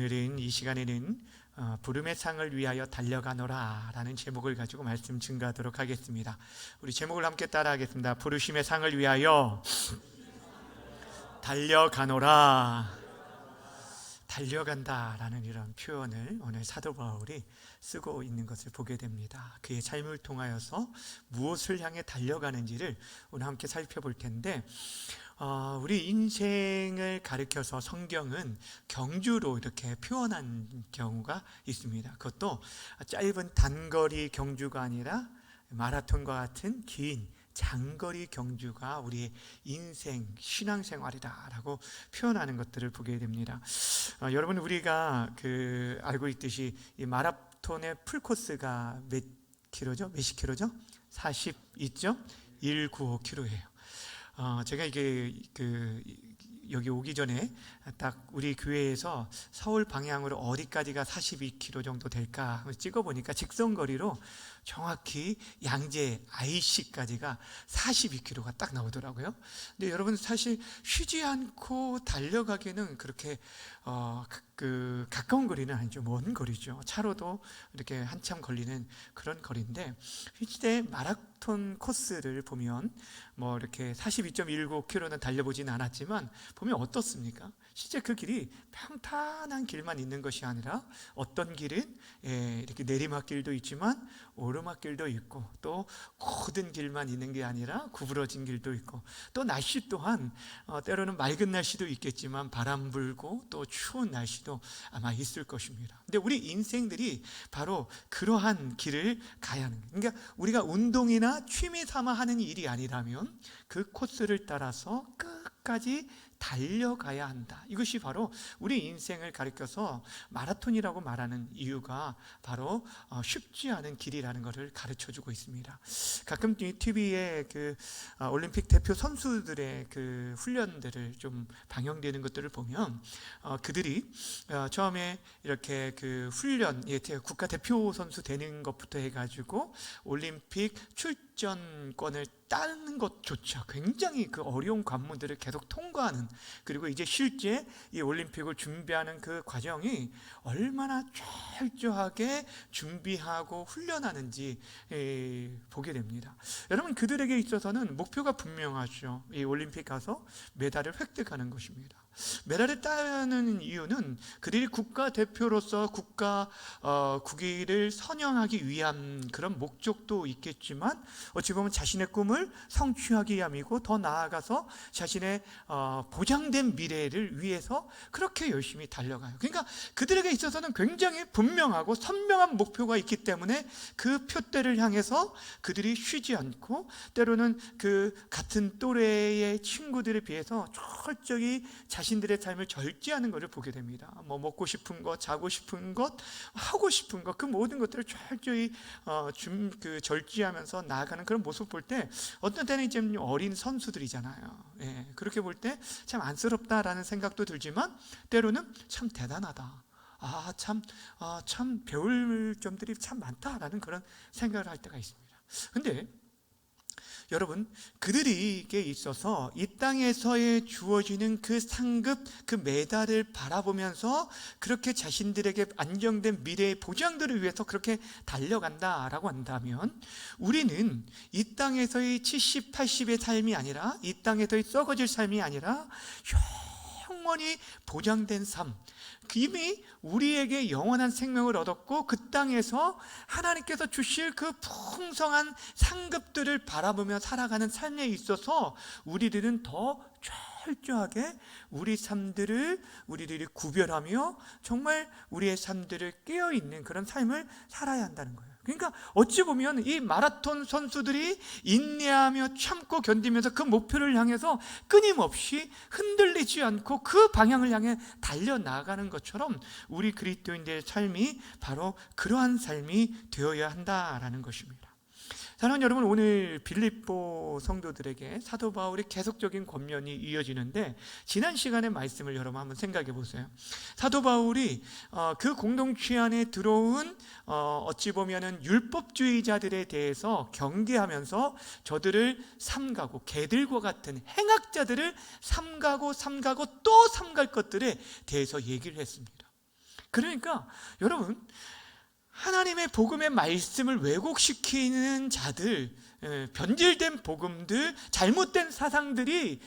오늘은 이 시간에는 부름의 상을 위하여 달려가노라 라는 제목을 가지고 말씀 증거하도록 하겠습니다. 우리 제목을 함께 따라하겠습니다. 부르심의 상을 위하여 달려가노라. 달려간다 라는 이런 표현을 오늘 사도 바울이 쓰고 있는 것을 보게 됩니다. 그의 삶을 통하여서 무엇을 향해 달려가는지를 오늘 함께 살펴볼 텐데, 우리 인생을 가리켜서 성경은 경주로 이렇게 표현한 경우가 있습니다. 그것도 짧은 단거리 경주가 아니라 마라톤과 같은 긴 장거리 경주가 우리의 인생, 신앙생활이다라고 표현하는 것들을 보게 됩니다. 여러분, 우리가 알고 있듯이 이 마라톤의 풀코스가 몇 킬로죠? 몇십 킬로죠? 42죠? 195km예요. 제가 이게 여기 오기 전에 딱 우리 교회에서 서울 방향으로 어디까지가 42km 정도 될까 찍어보니까 직선거리로 정확히 양재 IC까지가 42km가 딱 나오더라고요. 근데 여러분, 사실 쉬지 않고 달려가기는 그렇게 가까운 거리는 아니죠. 먼 거리죠. 차로도 이렇게 한참 걸리는 그런 거리인데, 실제 마라톤 코스를 보면 뭐 이렇게 42.19km는 달려보지는 않았지만 보면 어떻습니까? 실제 그 길이 평탄한 길만 있는 것이 아니라 어떤 길은 이렇게 내리막길도 있지만 오르막길도 있고, 또 고든 길만 있는 게 아니라 구부러진 길도 있고, 또 날씨 또한 때로는 맑은 날씨도 있겠지만 바람 불고 또 추운 날씨도 아마 있을 것입니다. 근데 우리 인생들이 바로 그러한 길을 가야 하는 거예요. 그러니까 우리가 운동이나 취미 삼아 하는 일이 아니라면 그 코스를 따라서 끝까지 달려가야 한다. 이것이 바로 우리 인생을 가리켜서 마라톤이라고 말하는 이유가 바로 쉽지 않은 길이라는 것을 가르쳐주고 있습니다. 가끔 TV에 올림픽 대표 선수들의 훈련들을 좀 방영되는 것들을 보면 그들이 처음에 이렇게 훈련, 국가대표 선수 되는 것부터 해가지고 올림픽 출전권을 따는 것조차 굉장히 어려운 관문들을 계속 통과하는, 그리고 이제 실제 이 올림픽을 준비하는 그 과정이 얼마나 철저하게 준비하고 훈련하는,지 보게 됩니다. 여러분, 그들에게 있어서는 목표가 분명하죠. 이 올림픽 가서 메달을 획득하는 것입니다. 메달을 따는 이유는 그들이 국가대표로서 국기를 선양하기 위한 그런 목적도 있겠지만, 어찌 보면 자신의 꿈을 성취하기 위함이고, 더 나아가서 자신의 보장된 미래를 위해서 그렇게 열심히 달려가요. 그러니까 그들에게 있어서는 굉장히 분명하고 선명한 목표가 있기 때문에 그 표대를 향해서 그들이 쉬지 않고, 때로는 같은 또래의 친구들에 비해서 철저히 자신들의 삶을 절제하는 것을 보게 됩니다. 먹고 싶은 것, 자고 싶은 것, 하고 싶은 것, 그 모든 것들을 철저히 절제하면서 나아가는 그런 모습 볼 때, 어떤 때는 이제 어린 선수들이잖아요. 그렇게 볼 때 참 안쓰럽다라는 생각도 들지만, 때로는 참 대단하다, 참 배울 점들이 참 많다라는 그런 생각을 할 때가 있습니다. 근데 여러분, 그들에게 있어서 이 땅에서의 주어지는 그 상급, 그 메달을 바라보면서 그렇게 자신들에게 안정된 미래의 보장들을 위해서 그렇게 달려간다라고 한다면, 우리는 이 땅에서의 70, 80의 삶이 아니라, 이 땅에서의 썩어질 삶이 아니라 영원히 보장된 삶, 이미 우리에게 영원한 생명을 얻었고 그 땅에서 하나님께서 주실 그 풍성한 상급들을 바라보며 살아가는 삶에 있어서 우리들은 더 철저하게 우리들이 구별하며 정말 우리의 삶들을 깨어있는 그런 삶을 살아야 한다는 거예요. 그러니까 어찌 보면 이 마라톤 선수들이 인내하며 참고 견디면서 그 목표를 향해서 끊임없이 흔들리지 않고 그 방향을 향해 달려나가는 것처럼, 우리 그리스도인들의 삶이 바로 그러한 삶이 되어야 한다라는 것입니다. 사랑하는 여러분, 오늘 빌립보 성도들에게 사도 바울의 계속적인 권면이 이어지는데, 지난 시간의 말씀을 여러분 한번 생각해 보세요. 사도 바울이 그 공동체 안에 들어온 어찌 보면은 율법주의자들에 대해서 경계하면서 저들을 삼가고, 개들과 같은 행악자들을 삼가고 또 삼갈 것들에 대해서 얘기를 했습니다. 그러니까 여러분, 하나님의 복음의 말씀을 왜곡시키는 자들, 변질된 복음들, 잘못된 사상들이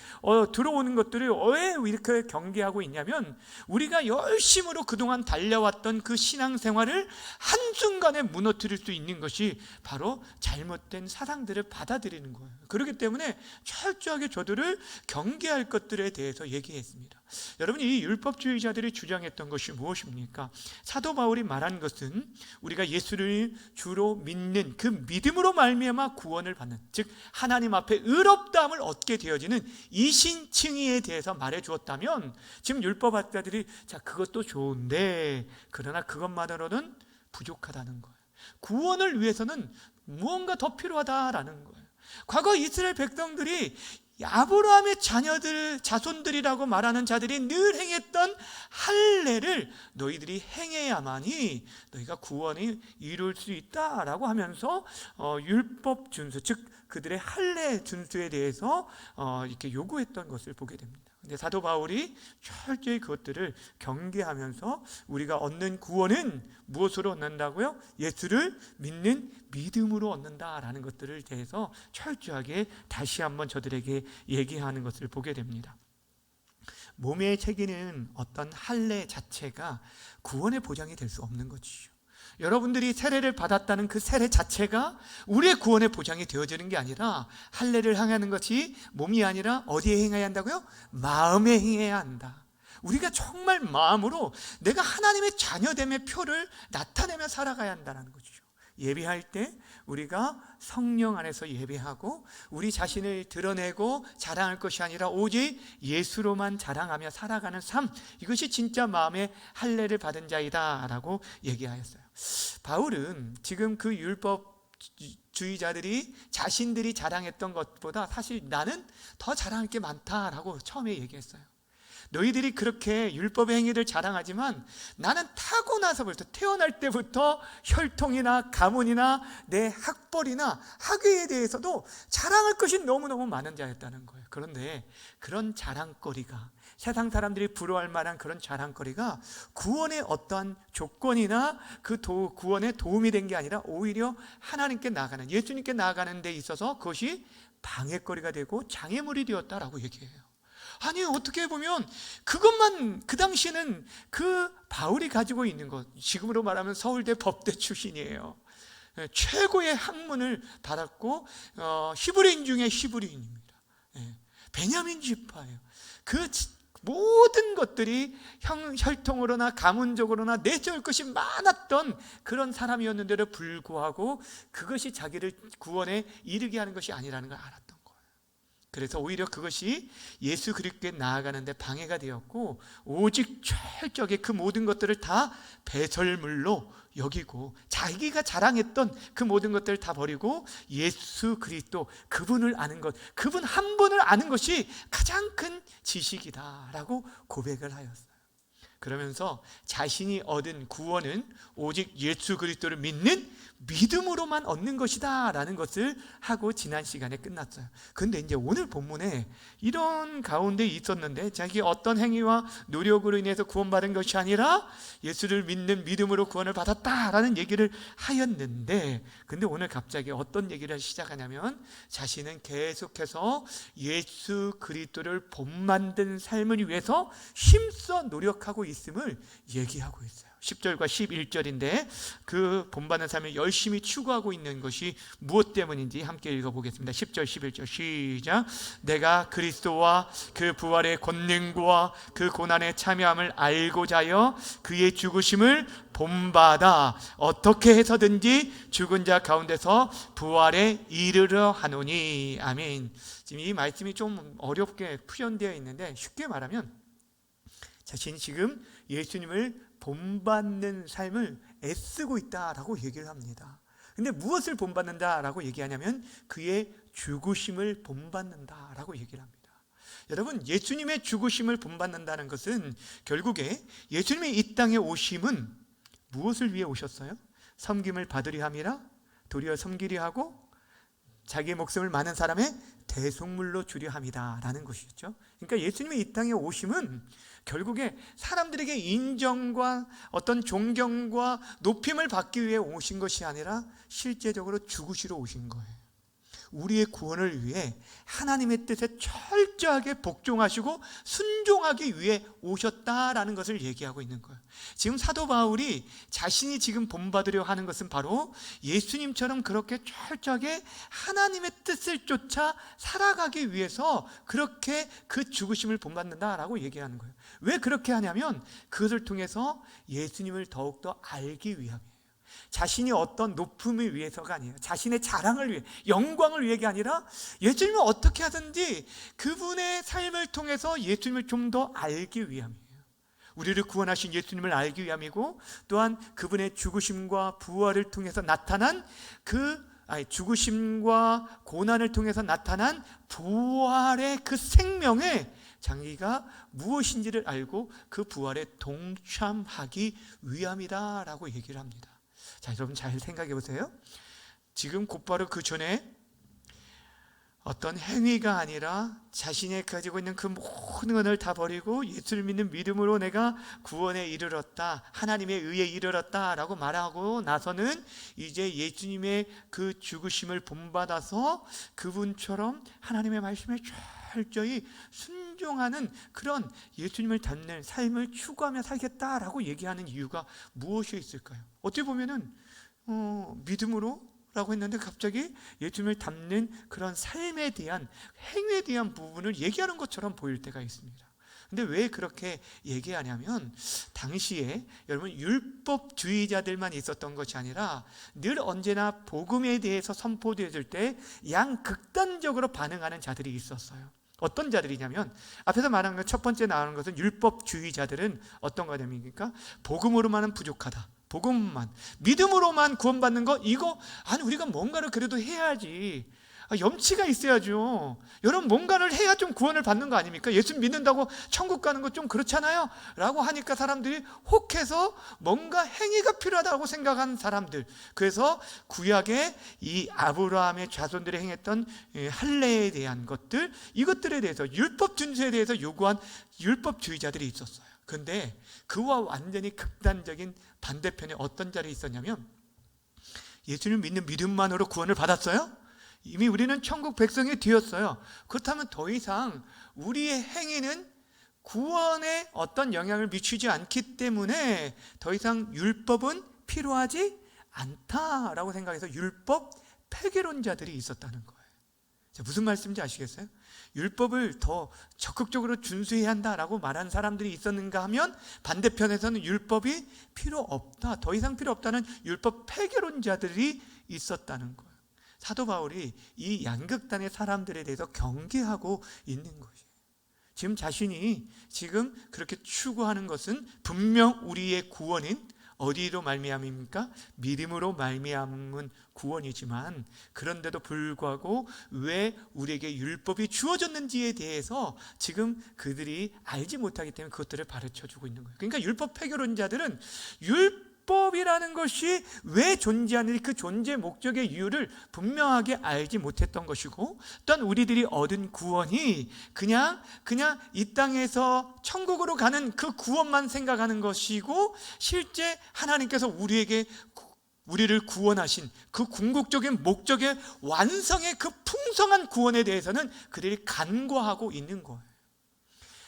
들어오는 것들을 왜 이렇게 경계하고 있냐면, 우리가 열심으로 그동안 달려왔던 그 신앙생활을 한순간에 무너뜨릴 수 있는 것이 바로 잘못된 사상들을 받아들이는 거예요. 그렇기 때문에 철저하게 저들을 경계할 것들에 대해서 얘기했습니다. 여러분, 이 율법주의자들이 주장했던 것이 무엇입니까? 사도 바울이 말한 것은 우리가 예수를 주로 믿는 그 믿음으로 말미암아 구원을 받는, 즉 하나님 앞에 의롭다함을 얻게 되어지는 이신칭의에 대해서 말해 주었다면, 지금 율법학자들이 자, 그것도 좋은데 그러나 그것만으로는 부족하다는 거예요. 구원을 위해서는 무언가 더 필요하다라는 거예요. 과거 이스라엘 백성들이 아브라함의 자손들이라고 말하는 자들이 늘 행했던 할례를 너희들이 행해야만이 너희가 구원이 이룰 수 있다라고 하면서 율법 준수, 즉 그들의 할례 준수에 대해서 이렇게 요구했던 것을 보게 됩니다. 근데 사도 바울이 철저히 그것들을 경계하면서 우리가 얻는 구원은 무엇으로 얻는다고요? 예수를 믿는 믿음으로 얻는다라는 것들을 대해서 철저하게 다시 한번 저들에게 얘기하는 것을 보게 됩니다. 몸에 새기는 어떤 할례 자체가 구원의 보장이 될 수 없는 것이죠. 여러분들이 세례를 받았다는 그 세례 자체가 우리의 구원의 보장이 되어지는 게 아니라, 할례를 행하는 것이 몸이 아니라 어디에 행해야 한다고요? 마음에 행해야 한다. 우리가 정말 마음으로 내가 하나님의 자녀됨의 표를 나타내며 살아가야 한다는 것이죠. 예배할 때 우리가 성령 안에서 예배하고 우리 자신을 드러내고 자랑할 것이 아니라 오직 예수로만 자랑하며 살아가는 삶, 이것이 진짜 마음의 할례를 받은 자이다 라고 얘기하였어요. 바울은 지금 그 율법주의자들이 자신들이 자랑했던 것보다 사실 나는 더 자랑할 게 많다라고 처음에 얘기했어요. 너희들이 그렇게 율법의 행위를 자랑하지만 나는 타고나서부터, 태어날 때부터 혈통이나 가문이나 내 학벌이나 학위에 대해서도 자랑할 것이 너무너무 많은 자였다는 거예요. 그런데 그런 자랑거리가, 세상 사람들이 부러워할 만한 그런 자랑거리가 구원의 어떠한 조건이나 그 구원에 도움이 된 게 아니라 오히려 하나님께 나아가는, 예수님께 나아가는 데 있어서 그것이 방해거리가 되고 장애물이 되었다라고 얘기해요. 아니, 어떻게 보면 그것만, 그 당시에는 그 바울이 가지고 있는 것, 지금으로 말하면 서울대 법대 출신이에요. 최고의 학문을 받았고 히브리인 중에 히브리인입니다. 베냐민 지파예요. 그 모든 것들이 혈통으로나 가문적으로나 내세울 것이 많았던 그런 사람이었는데도 불구하고 그것이 자기를 구원에 이르게 하는 것이 아니라는 걸 알았던 거예요. 그래서 오히려 그것이 예수 그리스도께 나아가는 데 방해가 되었고, 오직 철저하게 그 모든 것들을 다 배설물로 여기고 자기가 자랑했던 그 모든 것들을 다 버리고 예수 그리스도, 그분을 아는 것, 그분 한 분을 아는 것이 가장 큰 지식이다라고 고백을 하였어요. 그러면서 자신이 얻은 구원은 오직 예수 그리스도를 믿는 믿음으로만 얻는 것이다 라는 것을 하고 지난 시간에 끝났어요. 그런데 이제 오늘 본문에 이런 가운데 있었는데, 자기 어떤 행위와 노력으로 인해서 구원받은 것이 아니라 예수를 믿는 믿음으로 구원을 받았다라는 얘기를 하였는데, 근데 오늘 갑자기 어떤 얘기를 시작하냐면 자신은 계속해서 예수 그리스도를 본만든 삶을 위해서 힘써 노력하고 있음을 얘기하고 있어요. 10절과 11절인데 그 본받는 삶을 열심히 추구하고 있는 것이 무엇 때문인지 함께 읽어보겠습니다. 10절 11절 시작. 내가 그리스도와 그 부활의 권능과 그 고난의 참여함을 알고자 하여 그의 죽으심을 본받아 어떻게 해서든지 죽은 자 가운데서 부활에 이르려 하노니. 아멘. 지금 이 말씀이 좀 어렵게 표현되어 있는데, 쉽게 말하면 자신이 지금 예수님을 본받는 삶을 애쓰고 있다라고 얘기를 합니다. 근데 무엇을 본받는다라고 얘기하냐면 그의 죽으심을 본받는다라고 얘기를 합니다. 여러분, 예수님의 죽으심을 본받는다는 것은 결국에 예수님의 이 땅에 오심은 무엇을 위해 오셨어요? 섬김을 받으려 함이라, 도리어 섬기려 하고 자기의 목숨을 많은 사람의 대속물로 주려 함이다 라는 것이죠. 그러니까 예수님의 이 땅에 오심은 결국에 사람들에게 인정과 어떤 존경과 높임을 받기 위해 오신 것이 아니라 실제적으로 죽으시러 오신 거예요. 우리의 구원을 위해 하나님의 뜻에 철저하게 복종하시고 순종하기 위해 오셨다라는 것을 얘기하고 있는 거예요. 지금 사도 바울이 자신이 지금 본받으려 하는 것은 바로 예수님처럼 그렇게 철저하게 하나님의 뜻을 쫓아 살아가기 위해서 그렇게 그 죽으심을 본받는다라고 얘기하는 거예요. 왜 그렇게 하냐면 그것을 통해서 예수님을 더욱더 알기 위함이에요. 자신이 어떤 높음을 위해서가 아니에요. 자신의 자랑을 위해, 영광을 위해가 아니라 예수님을 어떻게 하든지 그분의 삶을 통해서 예수님을 좀 더 알기 위함이에요. 우리를 구원하신 예수님을 알기 위함이고, 또한 그분의 죽으심과 부활을 통해서 나타난 죽으심과 고난을 통해서 나타난 부활의 그 생명의 자기가 무엇인지를 알고 그 부활에 동참하기 위함이다라고 얘기를 합니다. 자, 여러분 잘 생각해 보세요. 지금 곧바로 그 전에 어떤 행위가 아니라 자신이 가지고 있는 그 모든 것을 다 버리고 예수를 믿는 믿음으로 내가 구원에 이르렀다, 하나님의 의에 이르렀다 라고 말하고 나서는 이제 예수님의 그 죽으심을 본받아서 그분처럼 하나님의 말씀에 철저히 순종하는 그런 예수님을 닮는 삶을 추구하며 살겠다라고 얘기하는 이유가 무엇이 있을까요? 어떻게 보면은 믿음으로 라고 했는데 갑자기 예수님을 닮는 그런 삶에 대한, 행위에 대한 부분을 얘기하는 것처럼 보일 때가 있습니다. 근데 왜 그렇게 얘기하냐면, 당시에 여러분 율법주의자들만 있었던 것이 아니라 늘 언제나 복음에 대해서 선포되어질 때 양극단적으로 반응하는 자들이 있었어요. 어떤 자들이냐면, 앞에서 말한 것 첫 번째 나오는 것은 율법주의자들은 어떤 거냐면입니까? 복음으로만은 부족하다, 복음만, 믿음으로만 구원받는 거, 이거 아니 우리가 뭔가를 그래도 해야지, 염치가 있어야죠. 여러분 뭔가를 해야 좀 구원을 받는 거 아닙니까? 예수 믿는다고 천국 가는 거 좀 그렇잖아요 라고 하니까 사람들이 혹해서 뭔가 행위가 필요하다고 생각한 사람들, 그래서 구약의 이 아브라함의 자손들이 행했던 할례에 대한 것들, 이것들에 대해서 율법 준수에 대해서 요구한 율법주의자들이 있었어요. 그런데 그와 완전히 극단적인 반대편에 어떤 자리 있었냐면, 예수님 믿는 믿음만으로 구원을 받았어요? 이미 우리는 천국 백성이 되었어요. 그렇다면 더 이상 우리의 행위는 구원에 어떤 영향을 미치지 않기 때문에 더 이상 율법은 필요하지 않다라고 생각해서 율법 폐괴론자들이 있었다는 거예요. 자, 무슨 말씀인지 아시겠어요? 율법을 더 적극적으로 준수해야 한다라고 말하는 사람들이 있었는가 하면, 반대편에서는 율법이 필요 없다, 더 이상 필요 없다는 율법 폐괴론자들이 있었다는 거예요. 사도 바울이 이 양극단의 사람들에 대해서 경계하고 있는 것이에요. 지금 자신이 지금 그렇게 추구하는 것은 분명 우리의 구원인 어디로 말미암입니까? 믿음으로 말미암은 구원이지만, 그런데도 불구하고 왜 우리에게 율법이 주어졌는지에 대해서 지금 그들이 알지 못하기 때문에 그것들을 가르쳐주고 있는 거예요. 그러니까 율법 폐교론자들은 율법이라는 것이 왜 존재하는지, 그 존재 목적의 이유를 분명하게 알지 못했던 것이고, 또한 우리들이 얻은 구원이 그냥 이 땅에서 천국으로 가는 그 구원만 생각하는 것이고, 실제 하나님께서 우리를 구원하신 그 궁극적인 목적의 완성의 그 풍성한 구원에 대해서는 그들이 간과하고 있는 거예요.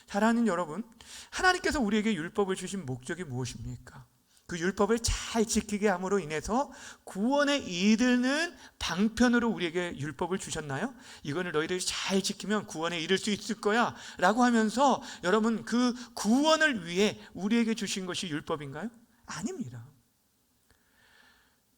사랑하는 여러분, 하나님께서 우리에게 율법을 주신 목적이 무엇입니까? 그 율법을 잘 지키게 함으로 인해서 구원에 이르는 방편으로 우리에게 율법을 주셨나요? 이거는 너희들이 잘 지키면 구원에 이를 수 있을 거야 라고 하면서, 여러분 그 구원을 위해 우리에게 주신 것이 율법인가요? 아닙니다.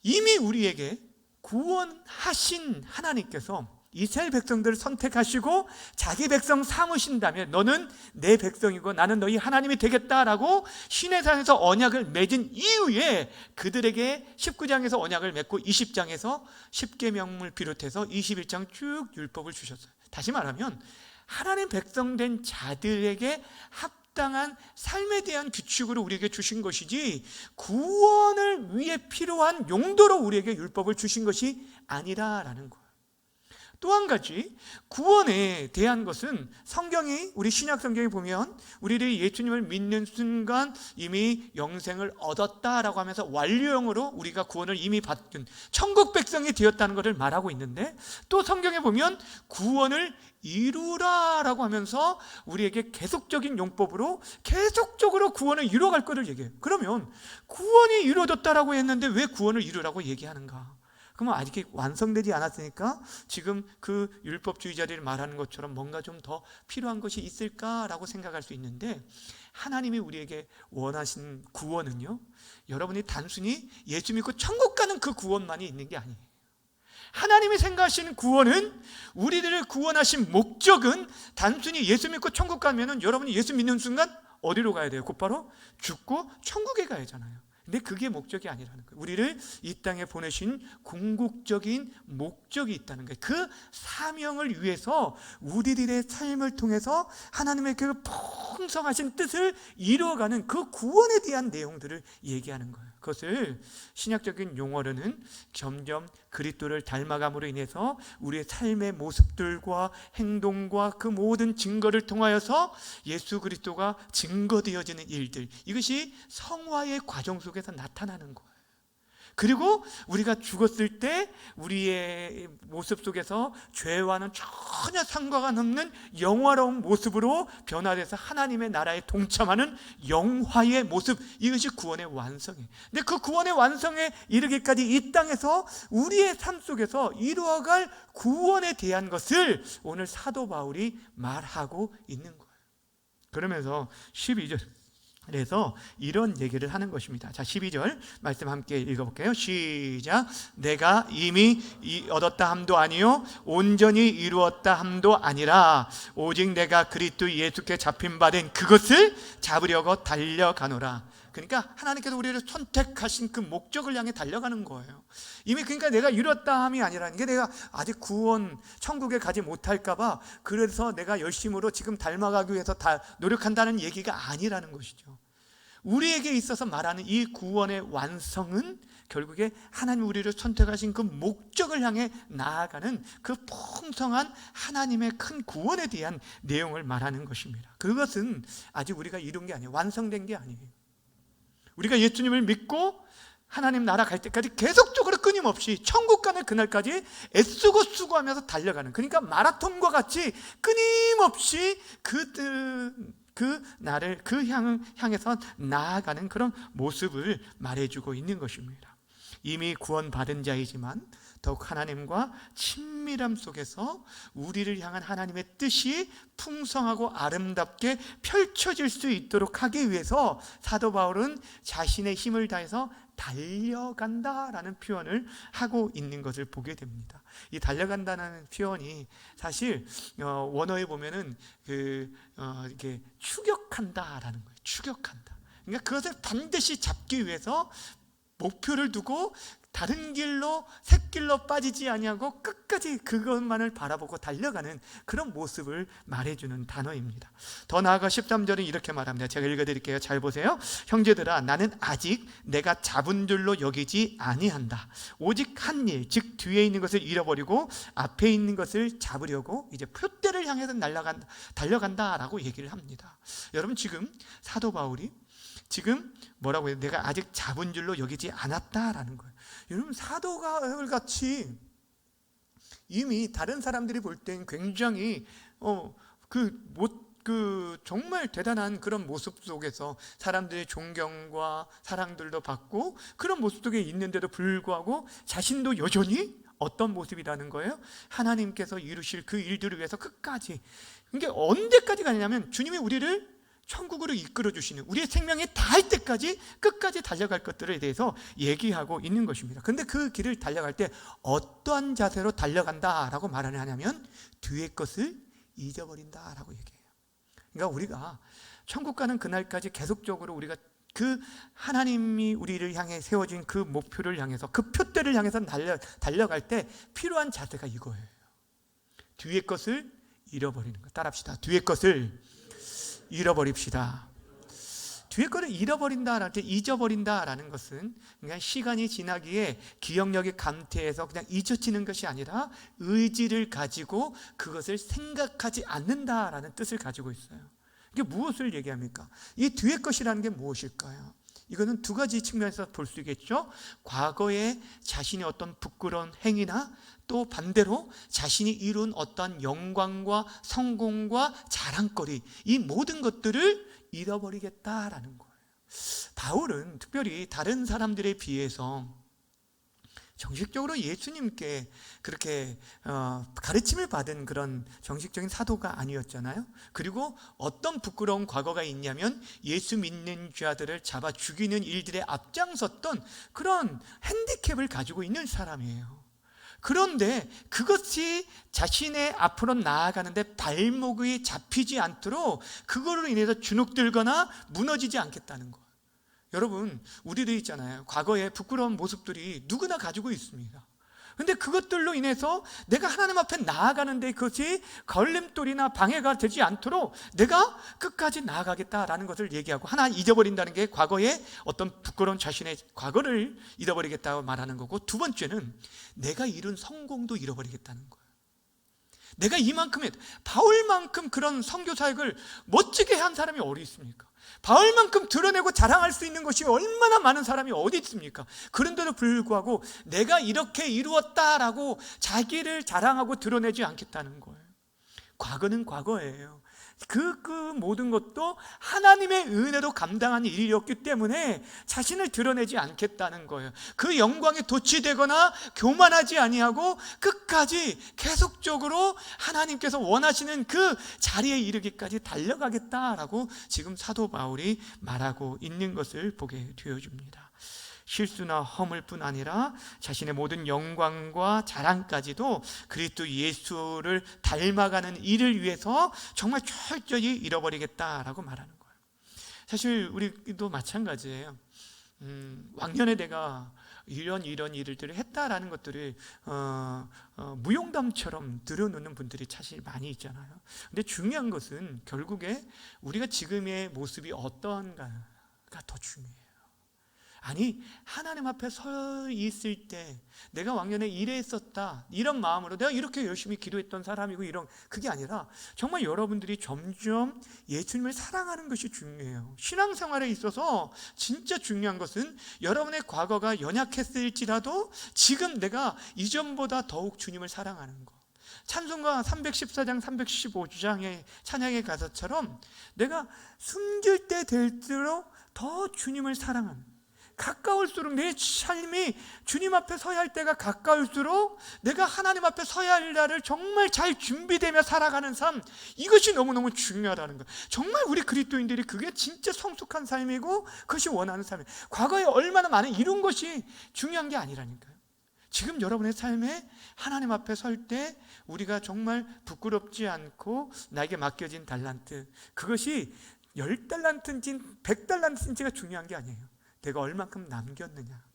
이미 우리에게 구원하신 하나님께서 이스라엘 백성들을 선택하시고 자기 백성 삼으신다면, 너는 내 백성이고 나는 너희 하나님이 되겠다라고 시내산에서 언약을 맺은 이후에 그들에게 19장에서 언약을 맺고 20장에서 10계명을 비롯해서 21장 쭉 율법을 주셨어요. 다시 말하면 하나님 백성된 자들에게 합당한 삶에 대한 규칙으로 우리에게 주신 것이지, 구원을 위해 필요한 용도로 우리에게 율법을 주신 것이 아니라라는 거예요. 또 한 가지 구원에 대한 것은 성경이, 우리 신약 성경에 보면 우리들이 예수님을 믿는 순간 이미 영생을 얻었다라고 하면서 완료형으로 우리가 구원을 이미 받은 천국 백성이 되었다는 것을 말하고 있는데, 또 성경에 보면 구원을 이루라라고 하면서 우리에게 계속적인 용법으로 계속적으로 구원을 이루어갈 것을 얘기해요. 그러면 구원이 이루어졌다라고 했는데 왜 구원을 이루라고 얘기하는가? 그러면 아직 완성되지 않았으니까 지금 그 율법주의자들이 말하는 것처럼 뭔가 좀 더 필요한 것이 있을까라고 생각할 수 있는데, 하나님이 우리에게 원하신 구원은요, 여러분이 단순히 예수 믿고 천국 가는 그 구원만이 있는 게 아니에요. 하나님이 생각하시는 구원은, 우리들을 구원하신 목적은 단순히 예수 믿고 천국 가면은 여러분이 예수 믿는 순간 어디로 가야 돼요? 곧바로 죽고 천국에 가야 하잖아요. 근데 그게 목적이 아니라는 거예요. 우리를 이 땅에 보내신 궁극적인 목적이 있다는 거예요. 그 사명을 위해서 우리들의 삶을 통해서 하나님의 그 풍성하신 뜻을 이루어가는 그 구원에 대한 내용들을 얘기하는 거예요. 그것을 신약적인 용어로는 점점 그리스도를 닮아감으로 인해서 우리의 삶의 모습들과 행동과 그 모든 증거를 통하여서 예수 그리스도가 증거되어지는 일들, 이것이 성화의 과정 속에서 나타나는 거예요. 그리고 우리가 죽었을 때 우리의 모습 속에서 죄와는 전혀 상관가 없는 영화로운 모습으로 변화돼서 하나님의 나라에 동참하는 영화의 모습, 이것이 구원의 완성이에요. 근데 그 구원의 완성에 이르기까지 이 땅에서 우리의 삶 속에서 이루어갈 구원에 대한 것을 오늘 사도 바울이 말하고 있는 거예요. 그러면서 12절 그래서 이런 얘기를 하는 것입니다. 자, 12절 말씀 함께 읽어볼게요. 시작. 내가 이미 얻었다 함도 아니요 온전히 이루었다 함도 아니라 오직 내가 그리스도 예수께 잡힌 바 된 그것을 잡으려고 달려가노라. 그러니까 하나님께서 우리를 선택하신 그 목적을 향해 달려가는 거예요. 이미, 그러니까 내가 이뤘다 함이 아니라는 게 내가 아직 구원 천국에 가지 못할까 봐 그래서 내가 열심으로 지금 닮아가기 위해서 다 노력한다는 얘기가 아니라는 것이죠. 우리에게 있어서 말하는 이 구원의 완성은 결국에 하나님 우리를 선택하신 그 목적을 향해 나아가는 그 풍성한 하나님의 큰 구원에 대한 내용을 말하는 것입니다. 그것은 아직 우리가 이룬 게 아니에요. 완성된 게 아니에요. 우리가 예수님을 믿고 하나님 나라 갈 때까지 계속적으로 끊임없이 천국 가는 그날까지 애쓰고 수고하면서 달려가는, 그러니까 마라톤과 같이 끊임없이 그 나를 그 향해서 나아가는 그런 모습을 말해주고 있는 것입니다. 이미 구원받은 자이지만 더욱 하나님과 친밀함 속에서 우리를 향한 하나님의 뜻이 풍성하고 아름답게 펼쳐질 수 있도록 하기 위해서 사도 바울은 자신의 힘을 다해서 달려간다라는 표현을 하고 있는 것을 보게 됩니다. 이 달려간다는 표현이 사실 원어에 보면은 이렇게 추격한다라는 거예요. 추격한다. 그러니까 그것을 반드시 잡기 위해서 목표를 두고 다른 길로 샛길로 빠지지 아니하고 끝까지 그것만을 바라보고 달려가는 그런 모습을 말해주는 단어입니다. 더 나아가 13절은 이렇게 말합니다. 제가 읽어드릴게요. 잘 보세요. 형제들아, 나는 아직 내가 잡은 줄로 여기지 아니한다. 오직 한 일, 즉 뒤에 있는 것을 잃어버리고 앞에 있는 것을 잡으려고 이제 표대를 향해서 달려간다라고 얘기를 합니다. 여러분, 지금 사도 바울이 지금 뭐라고 해요? 내가 아직 잡은 줄로 여기지 않았다라는 거예요. 여러분, 사도가을 같이 이미 다른 사람들이 볼 땐 굉장히 정말 대단한 그런 모습 속에서 사람들의 존경과 사랑들도 받고 그런 모습 속에 있는데도 불구하고 자신도 여전히 어떤 모습이라는 거예요? 하나님께서 이루실 그 일들을 위해서 끝까지, 그러니까 언제까지 가냐면 주님이 우리를 천국으로 이끌어 주시는, 우리의 생명이 다할 때까지 끝까지 달려갈 것들에 대해서 얘기하고 있는 것입니다. 그런데 그 길을 달려갈 때 어떠한 자세로 달려간다라고 말을 하냐면 뒤의 것을 잊어버린다라고 얘기해요. 그러니까 우리가 천국 가는 그날까지 계속적으로 우리가 그 하나님이 우리를 향해 세워진 그 목표를 향해서 그 표대를 향해서 달려갈 때 필요한 자세가 이거예요. 뒤의 것을 잃어버리는 거. 따라합시다. 뒤의 것을 잃어버립시다. 뒤에 거를 잃어버린다라는 때 잊어버린다라는 것은 그냥 시간이 지나기에 기억력이 감퇴해서 그냥 잊혀지는 것이 아니라 의지를 가지고 그것을 생각하지 않는다라는 뜻을 가지고 있어요. 이게 무엇을 얘기합니까? 이 뒤에 것이라는 게 무엇일까요? 이거는 두 가지 측면에서 볼 수 있겠죠. 과거에 자신의 어떤 부끄러운 행위나 또 반대로 자신이 이룬 어떤 영광과 성공과 자랑거리, 이 모든 것들을 잃어버리겠다라는 거예요. 바울은 특별히 다른 사람들에 비해서 정식적으로 예수님께 그렇게 가르침을 받은 그런 정식적인 사도가 아니었잖아요. 그리고 어떤 부끄러운 과거가 있냐면 예수 믿는 자들을 잡아 죽이는 일들에 앞장섰던 그런 핸디캡을 가지고 있는 사람이에요. 그런데 그것이 자신의 앞으로 나아가는데 발목이 잡히지 않도록 그거로 인해서 주눅들거나 무너지지 않겠다는 거. 여러분, 우리도 있잖아요. 과거의 부끄러운 모습들이 누구나 가지고 있습니다. 근데 그것들로 인해서 내가 하나님 앞에 나아가는데 그것이 걸림돌이나 방해가 되지 않도록 내가 끝까지 나아가겠다라는 것을 얘기하고, 하나 잊어버린다는 게 과거의 어떤 부끄러운 자신의 과거를 잃어버리겠다고 말하는 거고, 두 번째는 내가 이룬 성공도 잃어버리겠다는 거예요. 내가 이만큼의 바울만큼 그런 선교 사역을 멋지게 한 사람이 어디 있습니까? 바울만큼 드러내고 자랑할 수 있는 것이 얼마나 많은 사람이 어디 있습니까? 그런데도 불구하고 내가 이렇게 이루었다라고 자기를 자랑하고 드러내지 않겠다는 거예요. 과거는 과거예요. 그 모든 것도 하나님의 은혜로 감당한 일이었기 때문에 자신을 드러내지 않겠다는 거예요. 그 영광에 도취되거나 교만하지 아니하고 끝까지 계속적으로 하나님께서 원하시는 그 자리에 이르기까지 달려가겠다라고 지금 사도 바울이 말하고 있는 것을 보게 되어줍니다. 실수나 허물 뿐 아니라 자신의 모든 영광과 자랑까지도 그리스도 예수를 닮아가는 일을 위해서 정말 철저히 잃어버리겠다라고 말하는 거예요. 사실 우리도 마찬가지예요. 왕년에 내가 이런 일들을 했다라는 것들을 무용담처럼 들여놓는 분들이 사실 많이 있잖아요. 근데 중요한 것은 결국에 우리가 지금의 모습이 어떠한가가 더 중요해요. 아니, 하나님 앞에 서 있을 때 내가 왕년에 이랬었다, 이런 마음으로 내가 이렇게 열심히 기도했던 사람이고, 이런 그게 아니라 정말 여러분들이 점점 예수님을 사랑하는 것이 중요해요. 신앙생활에 있어서 진짜 중요한 것은 여러분의 과거가 연약했을지라도 지금 내가 이전보다 더욱 주님을 사랑하는 것. 찬송가 314장 315장의 찬양의 가사처럼 내가 숨길 때 될수록 더 주님을 사랑하는, 가까울수록 내 삶이 주님 앞에 서야 할 때가 가까울수록 내가 하나님 앞에 서야 할 날을 정말 잘 준비되며 살아가는 삶, 이것이 너무너무 중요하다는 거예요. 정말 우리 그리스도인들이 그게 진짜 성숙한 삶이고 그것이 원하는 삶이에요. 과거에 얼마나 많은 이룬 것이 중요한 게 아니라니까요. 지금 여러분의 삶에 하나님 앞에 설 때 우리가 정말 부끄럽지 않고 나에게 맡겨진 달란트, 그것이 10달란트인지 100달란트인지가 중요한 게 아니에요. 내가 얼만큼 남겼느냐.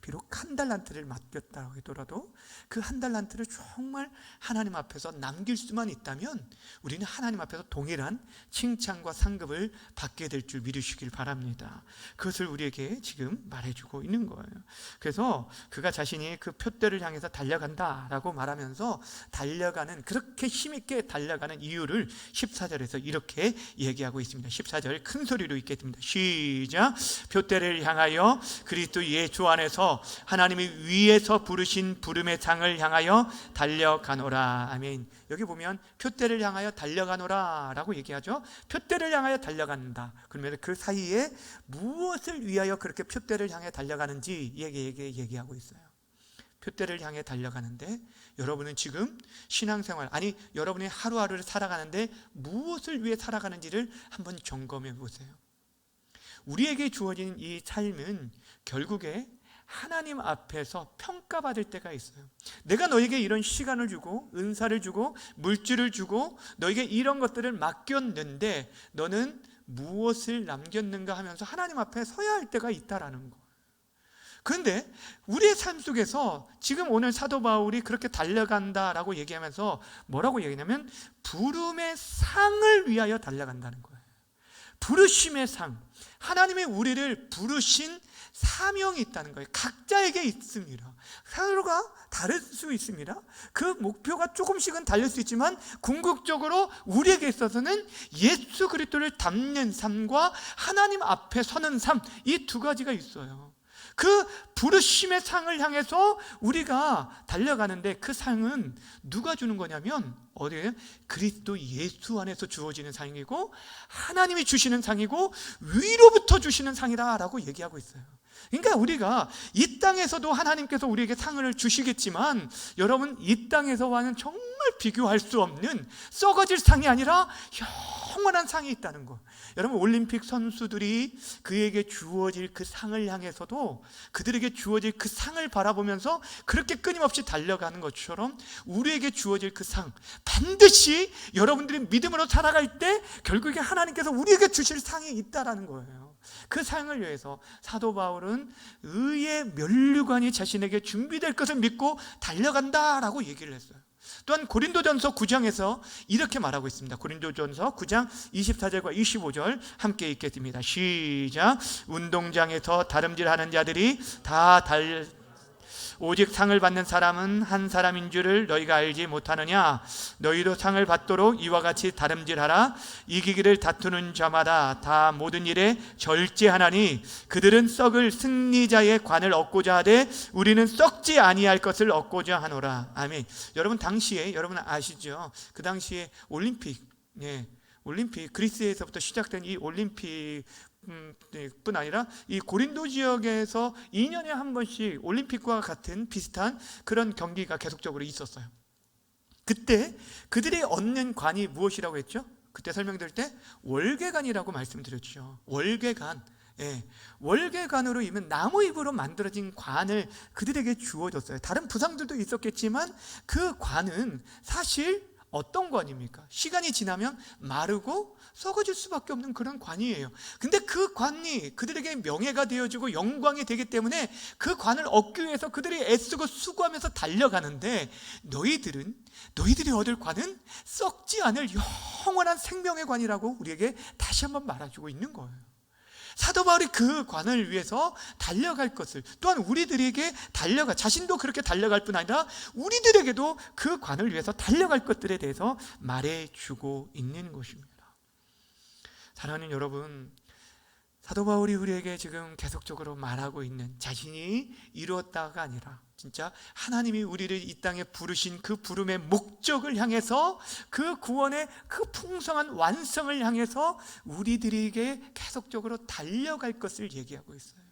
비록 1달란트를 맡겼다 하더라도 그 1달란트를 정말 하나님 앞에서 남길 수만 있다면 우리는 하나님 앞에서 동일한 칭찬과 상급을 받게 될 줄 믿으시길 바랍니다. 그것을 우리에게 지금 말해주고 있는 거예요. 그래서 그가 자신이 그 표대를 향해서 달려간다라고 말하면서 달려가는, 그렇게 힘있게 달려가는 이유를 14절에서 이렇게 얘기하고 있습니다. 14절 큰 소리로 읽겠습니다. 시작. 표대를 향하여 그리스도 예수 안에서 하나님이 위에서 부르신 부름의 상을 향하여 달려가노라. 아멘. 여기 보면 표대를 향하여 달려가노라 라고 얘기하죠. 표대를 향하여 달려간다. 그러면 그 사이에 무엇을 위하여 그렇게 표대를 향해 달려가는지 얘기하고 있어요. 표대를 향해 달려가는데 여러분은 지금 신앙생활, 아니 여러분이 하루하루를 살아가는데 무엇을 위해 살아가는지를 한번 점검해 보세요. 우리에게 주어진 이 삶은 결국에 하나님 앞에서 평가받을 때가 있어요. 내가 너에게 이런 시간을 주고 은사를 주고 물질을 주고 너에게 이런 것들을 맡겼는데 너는 무엇을 남겼는가 하면서 하나님 앞에 서야 할 때가 있다라는 거. 그런데 우리의 삶 속에서 지금 오늘 사도 바울이 그렇게 달려간다라고 얘기하면서 뭐라고 얘기하냐면 부름의 상을 위하여 달려간다는 거예요. 부르심의 상, 하나님이 우리를 부르신 사명이 있다는 거예요. 각자에게 있습니다. 서로가 다를 수 있습니다. 그 목표가 조금씩은 다를 수 있지만 궁극적으로 우리에게 있어서는 예수 그리스도를 닮는 삶과 하나님 앞에 서는 삶, 이 두 가지가 있어요. 그 부르심의 상을 향해서 우리가 달려가는데, 그 상은 누가 주는 거냐면 어디에? 그리스도 예수 안에서 주어지는 상이고 하나님이 주시는 상이고 위로부터 주시는 상이다라고 얘기하고 있어요. 그러니까 우리가 이 땅에서도 하나님께서 우리에게 상을 주시겠지만, 여러분, 이 땅에서와는 정말 비교할 수 없는 썩어질 상이 아니라 영원한 상이 있다는 거. 여러분, 올림픽 선수들이 그에게 주어질 그 상을 향해서도, 그들에게 주어질 그 상을 바라보면서 그렇게 끊임없이 달려가는 것처럼 우리에게 주어질 그 상, 반드시 여러분들이 믿음으로 살아갈 때 결국에 하나님께서 우리에게 주실 상이 있다라는 거예요. 그 상을 위해서 사도 바울은 의의 면류관이 자신에게 준비될 것을 믿고 달려간다라고 얘기를 했어요. 또한 고린도전서 9장에서 이렇게 말하고 있습니다. 고린도전서 9장 24절과 25절 함께 읽겠습니다. 시작. 운동장에서 다름질하는 자들이 다 오직 상을 받는 사람은 한 사람인 줄을 너희가 알지 못하느냐? 너희도 상을 받도록 이와 같이 다름질하라. 이기기를 다투는 자마다 다 모든 일에 절제하나니 그들은 썩을 승리자의 관을 얻고자 하되 우리는 썩지 아니할 것을 얻고자 하노라. 아멘. 여러분, 당시에 여러분 아시죠? 그 당시에 올림픽, 그리스에서부터 시작된 이 올림픽 뿐 아니라 이 고린도 지역에서 2년에 한 번씩 올림픽과 같은 비슷한 그런 경기가 계속적으로 있었어요. 그때 그들이 얻는 관이 무엇이라고 했죠? 그때 설명드릴 때 월계관이라고 말씀드렸죠. 월계관. 월계관으로 이면 나무 잎으로 만들어진 관을 그들에게 주어졌어요. 다른 부상들도 있었겠지만 그 관은 사실 어떤 관입니까? 시간이 지나면 마르고 썩어질 수밖에 없는 그런 관이에요. 근데 그 관이 그들에게 명예가 되어지고 영광이 되기 때문에 그 관을 얻기 위해서 그들이 애쓰고 수고하면서 달려가는데, 너희들이 얻을 관은 썩지 않을 영원한 생명의 관이라고 우리에게 다시 한번 말해주고 있는 거예요. 사도 바울이 그 관을 위해서 달려갈 것을, 또한 우리들에게 자신도 그렇게 달려갈 뿐 아니라 우리들에게도 그 관을 위해서 달려갈 것들에 대해서 말해주고 있는 것입니다. 사랑하는 여러분, 사도 바울이 우리에게 지금 계속적으로 말하고 있는, 자신이 이루었다가 아니라 진짜 하나님이 우리를 이 땅에 부르신 그 부름의 목적을 향해서, 그 구원의 그 풍성한 완성을 향해서 우리들에게 계속적으로 달려갈 것을 얘기하고 있어요.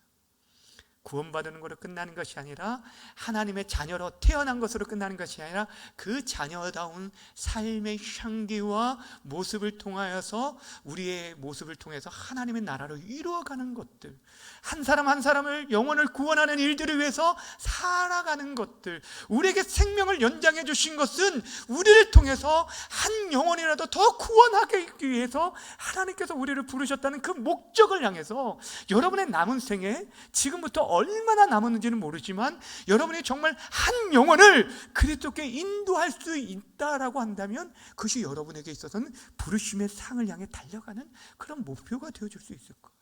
구원받는 것으로 끝나는 것이 아니라, 하나님의 자녀로 태어난 것으로 끝나는 것이 아니라, 그 자녀다운 삶의 향기와 모습을 통하여서, 우리의 모습을 통해서 하나님의 나라를 이루어가는 것들, 한 사람 한 사람을, 영혼을 구원하는 일들을 위해서 살아가는 것들, 우리에게 생명을 연장해 주신 것은 우리를 통해서 한 영혼이라도 더 구원하기 위해서 하나님께서 우리를 부르셨다는 그 목적을 향해서, 여러분의 남은 생에 지금부터 얼마나 남았는지는 모르지만 여러분이 정말 한 영혼을 그리스도께 인도할 수 있다라고 한다면, 그것이 여러분에게 있어서는 부르심의 상을 향해 달려가는 그런 목표가 되어줄 수 있을 거예요.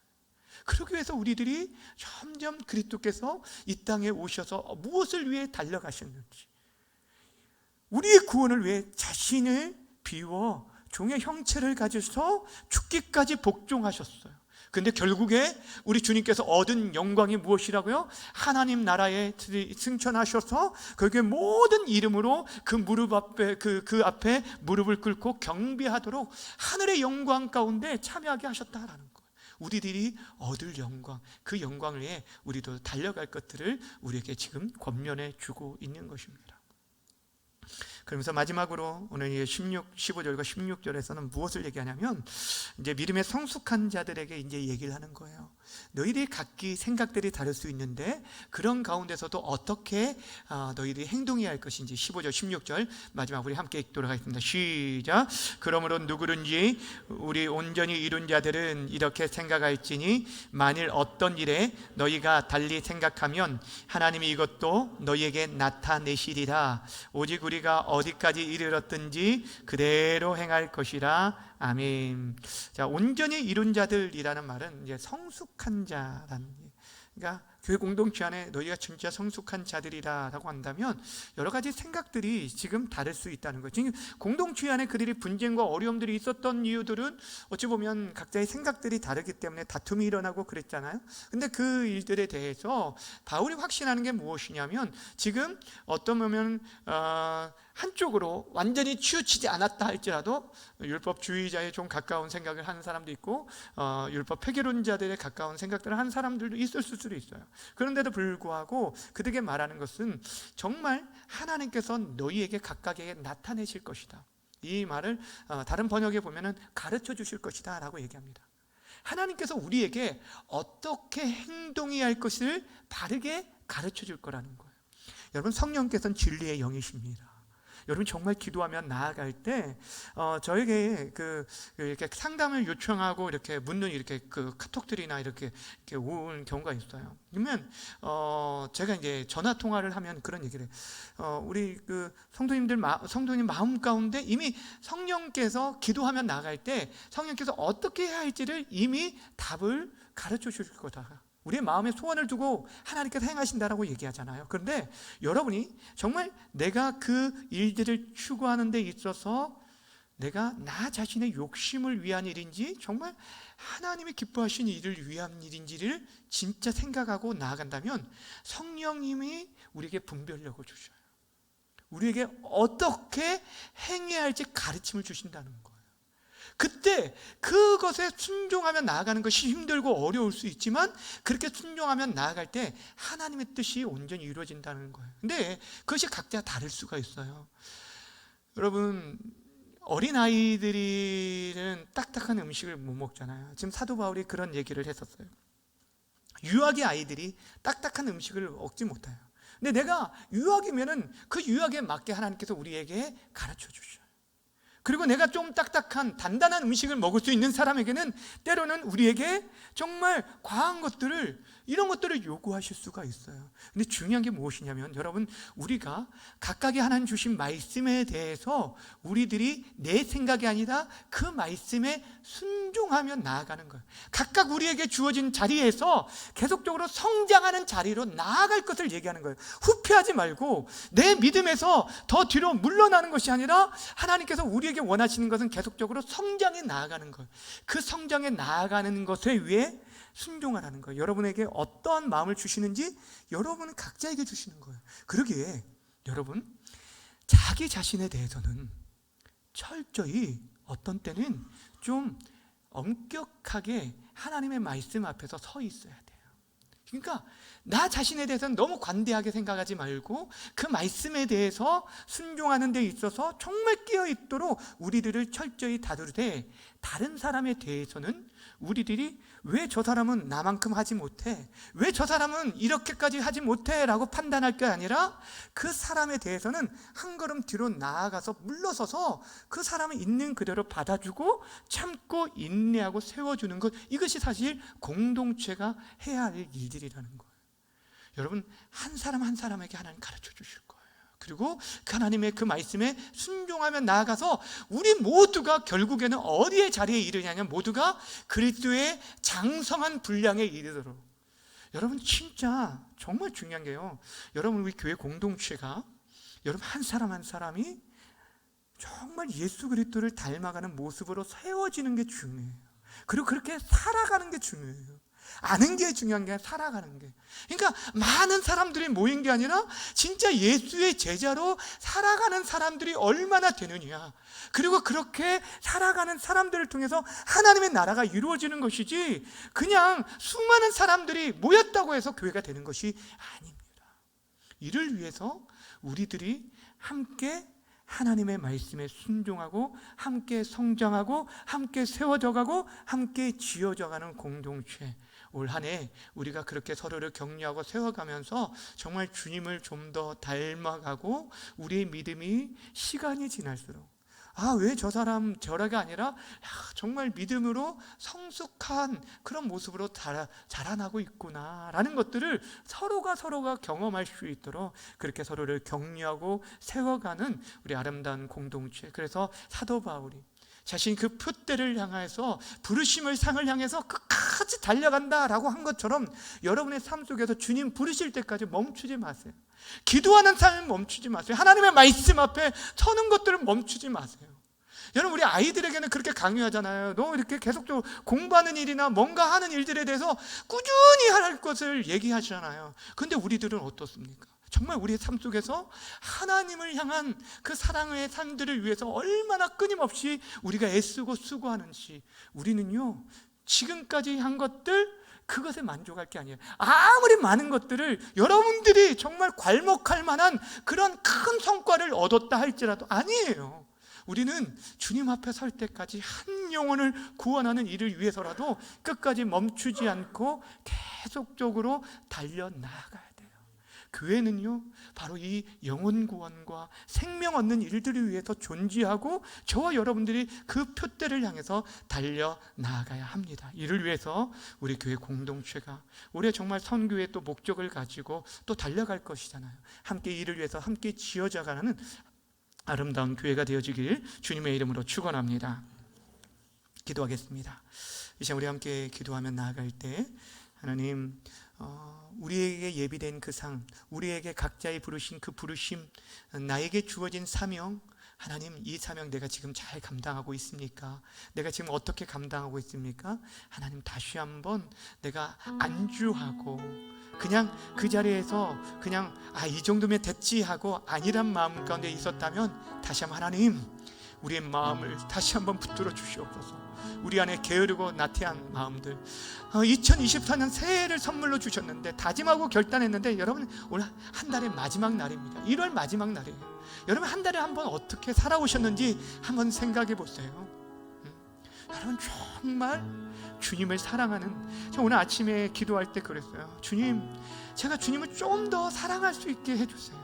그러기 위해서 우리들이 점점 그리스도께서 이 땅에 오셔서 무엇을 위해 달려가셨는지, 우리의 구원을 위해 자신을 비워 종의 형체를 가지셔서 죽기까지 복종하셨어요. 근데 결국에 우리 주님께서 얻은 영광이 무엇이라고요? 하나님 나라에 승천하셔서 결국에 모든 이름으로 그 무릎 앞에 그 앞에 무릎을 꿇고 경배하도록 하늘의 영광 가운데 참여하게 하셨다라는 거예요. 우리들이 얻을 영광, 그 영광을 위해 우리도 달려갈 것들을 우리에게 지금 권면해 주고 있는 것입니다. 그러면서 마지막으로 오늘 15절과 16절에서는 무엇을 얘기하냐면, 이제 믿음의 성숙한 자들에게 이제 얘기를 하는 거예요. 너희들이 각기 생각들이 다를 수 있는데 그런 가운데서도 어떻게 너희들이 행동해야 할 것인지 15절 16절 마지막 우리 함께 읽도록 하겠습니다. 시작. 그러므로 누구든지 우리 온전히 이룬 자들은 이렇게 생각할지니 만일 어떤 일에 너희가 달리 생각하면 하나님이 이것도 너희에게 나타내시리라. 오직 우리가 어디까지 이르렀든지 그대로 행할 것이라. 아멘. 자, 온전히 이룬 자들이라는 말은 이제 성숙한 자라는, 그러니까 교회 공동체 안에 너희가 진짜 성숙한 자들이라고 한다면 여러 가지 생각들이 지금 다를 수 있다는 거예요. 지금 공동체 안에 그들이 분쟁과 어려움들이 있었던 이유들은 어찌 보면 각자의 생각들이 다르기 때문에 다툼이 일어나고 그랬잖아요. 근데 그 일들에 대해서 바울이 확신하는 게 무엇이냐면, 지금 어떤 보면 한쪽으로 완전히 치우치지 않았다 할지라도 율법주의자에 좀 가까운 생각을 하는 사람도 있고, 율법 폐기론자들에 가까운 생각들을 하는 사람들도 있을 수도 있어요. 그런데도 불구하고 그들에게 말하는 것은 정말 하나님께서 너희에게 각각에게 나타내실 것이다. 이 말을 다른 번역에 보면은 가르쳐 주실 것이다 라고 얘기합니다. 하나님께서 우리에게 어떻게 행동해야 할 것을 바르게 가르쳐 줄 거라는 거예요. 여러분, 성령께서는 진리의 영이십니다. 여러분, 정말 기도하면 나아갈 때 저에게 이렇게 상담을 요청하고 이렇게 묻는 이렇게 그 카톡들이나 이렇게 오는 경우가 있어요. 그러면 제가 이제 전화 통화를 하면 그런 얘기를 해요. 우리 그 성도님 마음 가운데 이미 성령께서 기도하면 나아갈 때 성령께서 어떻게 해야 할지를 이미 답을 가르쳐 주실 거다. 우리의 마음에 소원을 두고 하나님께서 행하신다라고 얘기하잖아요. 그런데 여러분이 정말 내가 그 일들을 추구하는 데 있어서 내가 나 자신의 욕심을 위한 일인지 정말 하나님이 기뻐하신 일을 위한 일인지를 진짜 생각하고 나아간다면 성령님이 우리에게 분별력을 주셔요. 우리에게 어떻게 행해야 할지 가르침을 주신다는 거예요. 그때 그것에 순종하며 나아가는 것이 힘들고 어려울 수 있지만 그렇게 순종하며 나아갈 때 하나님의 뜻이 온전히 이루어진다는 거예요. 근데 그것이 각자 다를 수가 있어요. 여러분, 어린아이들은 딱딱한 음식을 못 먹잖아요. 지금 사도 바울이 그런 얘기를 했었어요. 유아기 아이들이 딱딱한 음식을 먹지 못해요. 근데 내가 유아기면은 그 유아기에 맞게 하나님께서 우리에게 가르쳐 주셔요. 그리고 내가 좀 딱딱한 단단한 음식을 먹을 수 있는 사람에게는 때로는 우리에게 정말 과한 것들을, 이런 것들을 요구하실 수가 있어요. 근데 중요한 게 무엇이냐면, 여러분, 우리가 각각의 하나님 주신 말씀에 대해서 우리들이 내 생각이 아니라 그 말씀에 순종하며 나아가는 거예요. 각각 우리에게 주어진 자리에서 계속적으로 성장하는 자리로 나아갈 것을 얘기하는 거예요. 후퇴하지 말고 내 믿음에서 더 뒤로 물러나는 것이 아니라 하나님께서 우리에게 원하시는 것은 계속적으로 성장해 나아가는 거예요. 그 성장해 나아가는 것에 위해 순종하라는 거예요. 여러분에게 어떠한 마음을 주시는지 여러분은 각자에게 주시는 거예요. 그러기에 여러분, 자기 자신에 대해서는 철저히 어떤 때는 좀 엄격하게 하나님의 말씀 앞에서 서 있어야 돼요. 그러니까 나 자신에 대해서는 너무 관대하게 생각하지 말고 그 말씀에 대해서 순종하는 데 있어서 정말 끼어있도록 우리들을 철저히 다루되, 다른 사람에 대해서는 우리들이 왜 저 사람은 나만큼 하지 못해, 왜 저 사람은 이렇게까지 하지 못해 라고 판단할 게 아니라 그 사람에 대해서는 한 걸음 뒤로 나아가서 물러서서 그 사람을 있는 그대로 받아주고 참고 인내하고 세워주는 것, 이것이 사실 공동체가 해야 할 일들이라는 거예요. 여러분, 한 사람 한 사람에게 하나님 가르쳐 주실 거예요. 그리고 하나님의 그 말씀에 순종하며 나아가서 우리 모두가 결국에는 어디에 자리에 이르냐면 모두가 그리스도의 장성한 분량에 이르도록. 여러분, 진짜 정말 중요한 게요, 여러분, 우리 교회 공동체가 여러분 한 사람 한 사람이 정말 예수 그리스도를 닮아가는 모습으로 세워지는 게 중요해요. 그리고 그렇게 살아가는 게 중요해요. 아는 게 중요한 게 아니라 살아가는 게. 그러니까 많은 사람들이 모인 게 아니라 진짜 예수의 제자로 살아가는 사람들이 얼마나 되느냐, 그리고 그렇게 살아가는 사람들을 통해서 하나님의 나라가 이루어지는 것이지 그냥 수많은 사람들이 모였다고 해서 교회가 되는 것이 아닙니다. 이를 위해서 우리들이 함께 하나님의 말씀에 순종하고 함께 성장하고 함께 세워져가고 함께 지어져가는 공동체, 올 한 해 우리가 그렇게 서로를 격려하고 세워가면서 정말 주님을 좀 더 닮아가고 우리의 믿음이 시간이 지날수록 왜 저 사람 저라가 아니라 정말 믿음으로 성숙한 그런 모습으로 자라나고 있구나라는 것들을 서로가 경험할 수 있도록 그렇게 서로를 격려하고 세워가는 우리 아름다운 공동체. 그래서 사도 바울이 자신 그 표대를 향해서 부르심을 상을 향해서 끝까지 달려간다라고 한 것처럼 여러분의 삶 속에서 주님 부르실 때까지 멈추지 마세요. 기도하는 삶은 멈추지 마세요. 하나님의 말씀 앞에 서는 것들을 멈추지 마세요. 여러분, 우리 아이들에게는 그렇게 강요하잖아요. 너 이렇게 계속적으로 공부하는 일이나 뭔가 하는 일들에 대해서 꾸준히 할 것을 얘기하잖아요. 근데 우리들은 어떻습니까? 정말 우리의 삶 속에서 하나님을 향한 그 사랑의 삶들을 위해서 얼마나 끊임없이 우리가 애쓰고 수고하는지, 우리는요 지금까지 한 것들 그것에 만족할 게 아니에요. 아무리 많은 것들을 여러분들이 정말 괄목할 만한 그런 큰 성과를 얻었다 할지라도 아니에요. 우리는 주님 앞에 설 때까지 한 영혼을 구원하는 일을 위해서라도 끝까지 멈추지 않고 계속적으로 달려나가야 돼요. 교회는요 바로 이 영혼 구원과 생명 얻는 일들을 위해서 존재하고 저와 여러분들이 그 표대를 향해서 달려나가야 합니다. 이를 위해서 우리 교회 공동체가 올해 정말 선교의 또 목적을 가지고 또 달려갈 것이잖아요. 함께 이를 위해서 함께 지어져가는 아름다운 교회가 되어지길 주님의 이름으로 축원합니다. 기도하겠습니다. 이 시간 우리 함께 기도하며 나아갈 때 하나님, 우리에게 예비된 그 상, 우리에게 각자의 부르신 그 부르심, 나에게 주어진 사명, 하나님, 이 사명 내가 지금 잘 감당하고 있습니까? 내가 지금 어떻게 감당하고 있습니까? 하나님, 다시 한번 내가 안주하고 그냥 그 자리에서 그냥 이 정도면 됐지 하고 아니란 마음 가운데 있었다면 다시 한번 하나님, 우리의 마음을 다시 한번 붙들어 주시옵소서. 우리 안에 게으르고 나태한 마음들, 2024년 새해를 선물로 주셨는데 다짐하고 결단했는데 여러분, 오늘 한 달의 마지막 날입니다. 1월 마지막 날이에요. 여러분, 한 달에 한번 어떻게 살아오셨는지 한번 생각해 보세요. 여러분, 정말 주님을 사랑하는, 저 오늘 아침에 기도할 때 그랬어요. 주님, 제가 주님을 좀 더 사랑할 수 있게 해주세요.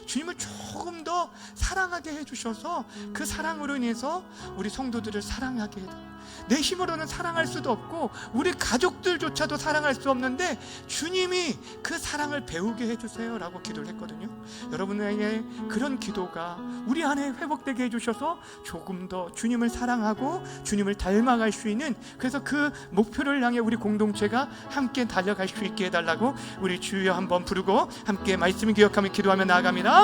주님을 조금 더 사랑하게 해주셔서 그 사랑으로 인해서 우리 성도들을 사랑하게 해요. 내 힘으로는 사랑할 수도 없고 우리 가족들조차도 사랑할 수 없는데 주님이 그 사랑을 배우게 해주세요 라고 기도를 했거든요. 여러분에게 그런 기도가 우리 안에 회복되게 해주셔서 조금 더 주님을 사랑하고 주님을 닮아갈 수 있는, 그래서 그 목표를 향해 우리 공동체가 함께 달려갈 수 있게 해달라고 우리 주여 한번 부르고 함께 말씀을 기억하며 기도하며 나아갑니다.